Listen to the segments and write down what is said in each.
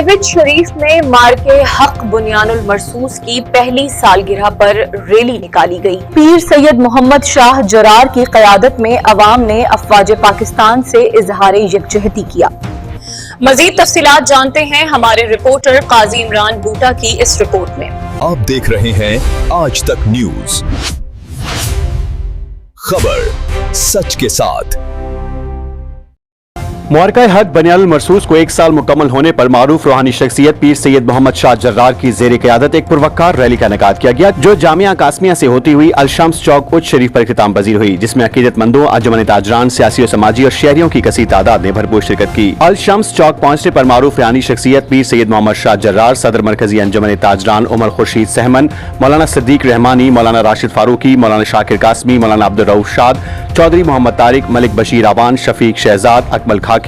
پرویز شریف میں مارکے حق بنیان المرصوص کی پہلی سالگرہ پر ریلی نکالی گئی۔ پیر سید محمد شاہ جرار کی قیادت میں عوام نے افواج پاکستان سے اظہار یکجہتی کیا۔ مزید تفصیلات جانتے ہیں ہمارے رپورٹر قاضی عمران بوٹا کی اس رپورٹ میں۔ آپ دیکھ رہے ہیں آج تک نیوز، خبر سچ کے ساتھ۔ معرکہ حق بنیان المرصوص کو 1 سال مکمل ہونے پر معروف روحانی شخصیت پیر سید محمد شاہ جرار کی زیر قیادت ایک پروقار ریلی کا انعقاد کیا گیا، جو جامعہ قاسمیہ سے ہوتی ہوئی الشمس چوک اچ شریف پر اختتام پذیر ہوئی، جس میں عقیدت مندوں، انجمن تاجران، سیاسی و سماجی اور شہریوں کی کثیر تعداد نے بھرپور شرکت کی۔ الشمس چوک پہنچنے پر معروف روحانی شخصیت پیر سید محمد شاہ جرار، صدر مرکزی انجمن تاجران عمر خورشید سہمن، مولانا صدیق رحمانی، مولانا راشد فاروقی، مولانا شاکر قاسمی، مولانا عبدالرؤوف شاد، چودھری محمد طارق، ملک بشیر آوان، شفیق شہزاد، اکمل خاکی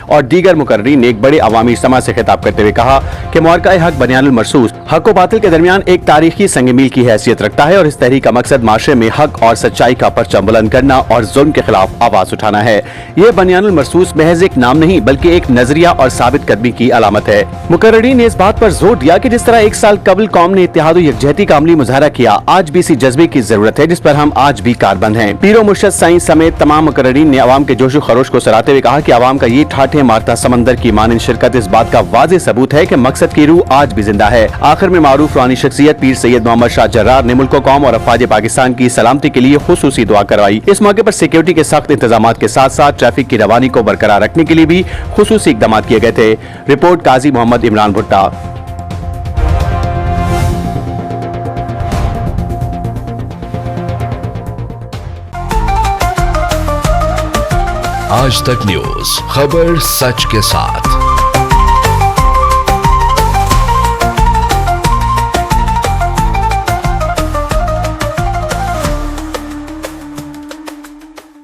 اور دیگر مقررین نے ایک بڑے عوامی اجتماع سے خطاب کرتے ہوئے کہا کہ معرکہ حق بنیان المرصوص حق و باطل کے درمیان ایک تاریخی سنگ میل کی حیثیت رکھتا ہے، اور اس تحریک کا مقصد معاشرے میں حق اور سچائی کا پرچم بلند کرنا اور ظلم کے خلاف آواز اٹھانا ہے۔ یہ بنیان المرصوص محض ایک نام نہیں بلکہ ایک نظریہ اور ثابت قدمی کی علامت ہے۔ مقررین نے اس بات پر زور دیا کہ جس طرح 1 سال قبل قوم نے اتحاد و یکجہتی کا عملی مظاہرہ کیا، آج بھی اسی جذبے کی ضرورت ہے جس پر ہم آج بھی کاربند ہیں۔ پیر و مرشد سائیں سمیت تمام مقررین نے عوام کے جوش و خروش کو سراہتے ہوئے کہا کہ عوام کا یہ ٹھاٹھے مارتا سمندر کی مانند شرکت اس بات کا واضح ثبوت ہے کہ مقصد کی روح آج بھی زندہ ہے۔ آخر میں معروف روحانی شخصیت پیر سید محمد شاہ جرار نے ملک و قوم اور افواج پاکستان کی سلامتی کے لیے خصوصی دعا کروائی۔ اس موقع پر سیکیورٹی کے سخت انتظامات کے ساتھ ساتھ ٹریفک کی روانی کو برقرار رکھنے کے لیے بھی خصوصی اقدامات کیے گئے تھے۔ رپورٹ قاضی محمد عمران بھٹا۔ آج تک نیوز، خبر سچ کے ساتھ۔